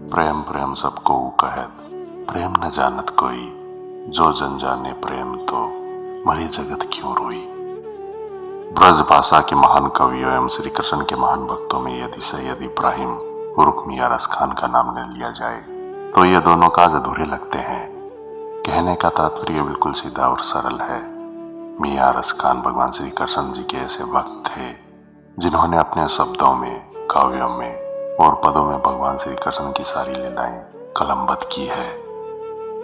प्रेम प्रेम सबको कहत, प्रेम न जानत कोई, जो जन जाने प्रेम तो मरी जगत क्यों रोई। ब्रज भाषा के महान कवियों एवं श्री कृष्ण के महान भक्तों में यदि सैयद इब्राहिम उर्फ मियां रस खान का नाम न लिया जाए तो ये दोनों काज अधूरे लगते हैं। कहने का तात्पर्य बिल्कुल सीधा और सरल है। मियां रस खान भगवान श्री कृष्ण जी के ऐसे भक्त थे जिन्होंने अपने शब्दों में, काव्यों में और पदों में भगवान श्री कृष्ण की सारी लीलाएं कलमबद्ध की है।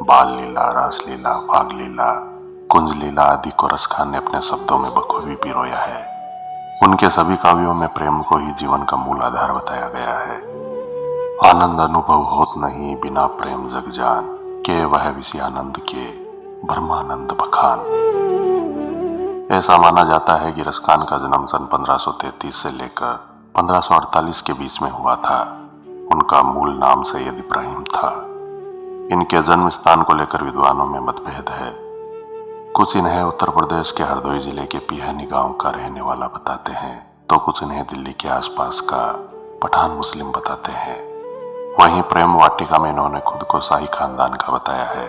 बाल लीला, रास लीला, फाग लीला, कुंज लीला आदि को रस खान ने अपने शब्दों में बखूबी पिरोया है। उनके सभी काव्यों में प्रेम को ही जीवन का मूल आधार बताया गया है। आनंद अनुभव होत नहीं बिना प्रेम जग जान, के वह विषय आनंद के ब्रह्मानंद बखान। ऐसा माना जाता है कि रस खान का जन्म सन 1533 से लेकर 1548 के बीच में हुआ था। उनका मूल नाम सैयद इब्राहिम था। इनके जन्म स्थान को लेकर विद्वानों में मतभेद है। कुछ इन्हें उत्तर प्रदेश के हरदोई जिले के पिहनी गांव का रहने वाला बताते हैं, तो कुछ इन्हें दिल्ली के आसपास का पठान मुस्लिम बताते हैं। वहीं प्रेम वाटिका में इन्होंने खुद को शाही खानदान का बताया है।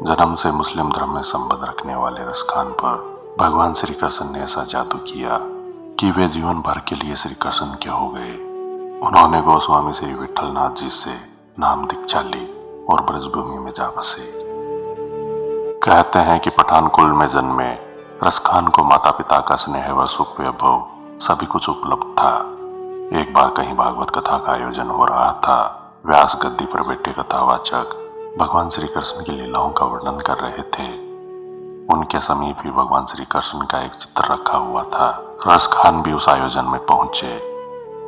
जन्म से मुस्लिम धर्म में संबंध रखने वाले रस खान पर भगवान श्री कृष्ण ने ऐसा जादू किया कि वे जीवन भर के लिए श्री कृष्ण के हो गए। उन्होंने गोस्वामी श्री विठलनाथ जी से नाम दीक्षा ली और ब्रजभूमि में जा बसे। कहते हैं कि पठान कुल में जन्मे रस खान को माता पिता का स्नेह व सुख वैभव सभी कुछ उपलब्ध था। एक बार कहीं भागवत कथा का आयोजन हो रहा था। व्यास गद्दी पर बैठे कथावाचक भगवान श्री कृष्ण की लीलाओं का वर्णन कर रहे थे। उनके समीप ही भगवान श्री कृष्ण का एक चित्र रखा हुआ था। रस खान भी उस आयोजन में पहुंचे।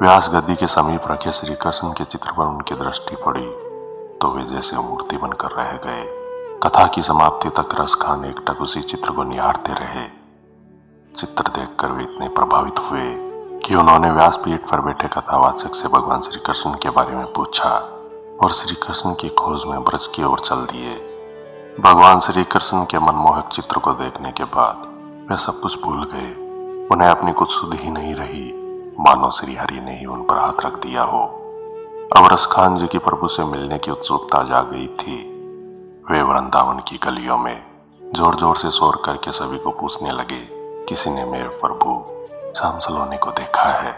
व्यास गद्दी के समीप रखे श्री कृष्ण के चित्र पर उनकी दृष्टि पड़ी तो वे जैसे मूर्ति बनकर रह गए। कथा की समाप्ति तक रस खान एकटक उसी चित्र को निहारते रहे। चित्र देखकर वे इतने प्रभावित हुए कि उन्होंने व्यासपीठ पर बैठे कथावाचक से भगवान श्री कृष्ण के बारे में पूछा और श्री कृष्ण की खोज में ब्रज की ओर चल दिए। भगवान श्री कृष्ण के मनमोहक चित्र को देखने के बाद वे सब कुछ भूल गए। उन्हें अपनी कुछ सुध ही नहीं रही, मानो श्री हरि ने ही उन पर हाथ रख दिया हो। अब रस खान जी की प्रभु से मिलने की उत्सुकता जाग गई थी। वे वृंदावन की गलियों में जोर जोर से शोर करके सभी को पूछने लगे, किसी ने मेरे प्रभु श्याम सलोनी को देखा है?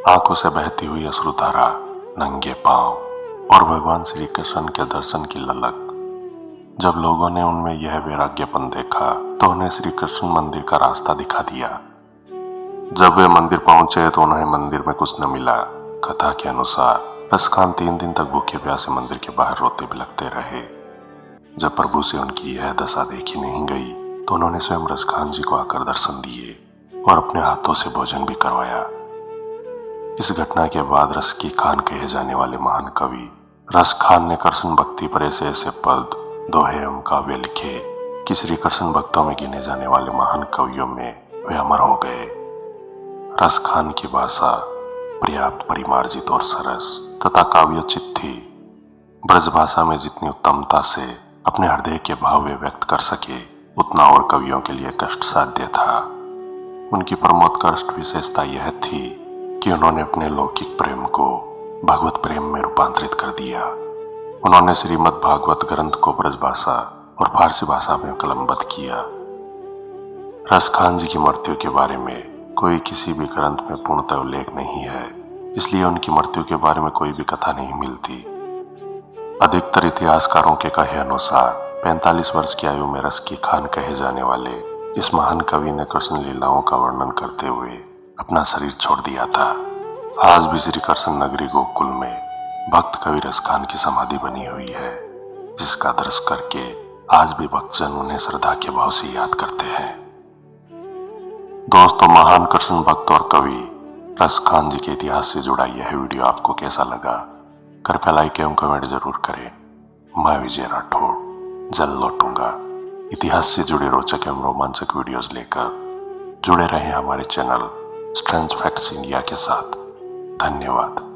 आंखों से बहती हुई अश्रुधारा, नंगे पांव और भगवान श्री कृष्ण के दर्शन की ललक। जब लोगों ने उनमें यह वैराग्यपन देखा तो उन्हें श्री कृष्ण मंदिर का रास्ता दिखा दिया। जब वे मंदिर पहुंचे तो उन्हें मंदिर में कुछ न मिला। कथा के अनुसार रस खान 3 दिन तक भूखे प्यासे मंदिर के बाहर रोते बिलखते रहे। जब प्रभु से उनकी यह दशा देखी नहीं गई तो उन्होंने स्वयं रस खान जी को आकर दर्शन दिए और अपने हाथों से भोजन भी करवाया। इस घटना के बाद रस की खान कहे जाने वाले महान कवि रस खान ने कृष्ण भक्ति पर ऐसे ऐसे पद, दोहे एवं काव्य लिखे कि श्री कृष्ण भक्तों में गिने जाने वाले महान कवियों में वे अमर हो गए। रस खान की भाषा पर्याप्त परिमार्जित और सरस तथा काव्योचित थी। ब्रज भाषा में जितनी उत्तमता से अपने हृदय के भाव वे व्यक्त कर सके उतना और कवियों के लिए कष्ट साध्य था। उनकी प्रमोदकृष्ट विशेषता यह थी कि उन्होंने अपने लौकिक प्रेम को भगवत प्रेम में रूपांतरित कर दिया। उन्होंने श्रीमद् भागवत ग्रंथ को ब्रज भाषा और फारसी भाषा में कलमबद्ध किया। रस खान जी की मृत्यु के बारे में कोई किसी भी ग्रंथ में पूर्णतः उल्लेख नहीं है, इसलिए उनकी मृत्यु के बारे में कोई भी कथा नहीं मिलती। अधिकतर इतिहासकारों के कहे अनुसार 45 वर्ष की आयु में रस की खान कहे जाने वाले इस महान कवि ने कृष्ण लीलाओं का वर्णन करते हुए अपना शरीर छोड़ दिया था। आज भी श्री कृष्ण नगरी गोकुल में भक्त कवि रस खान की समाधि बनी हुई है, जिसका दर्शन करके आज भी भक्तजन उन्हें श्रद्धा के भाव से याद करते हैं। दोस्तों, महान कृष्ण भक्त और कवि रस खान जी के इतिहास से जुड़ा यह वीडियो आपको कैसा लगा? कृपया लाइक एवं कमेंट जरूर करें। मैं विजय राठौड़ जल्द लौटूंगा इतिहास से जुड़े रोचक एवं रोमांचक वीडियोस लेकर। जुड़े रहें हमारे चैनल स्ट्रेंज फैक्ट्स इंडिया के साथ। धन्यवाद।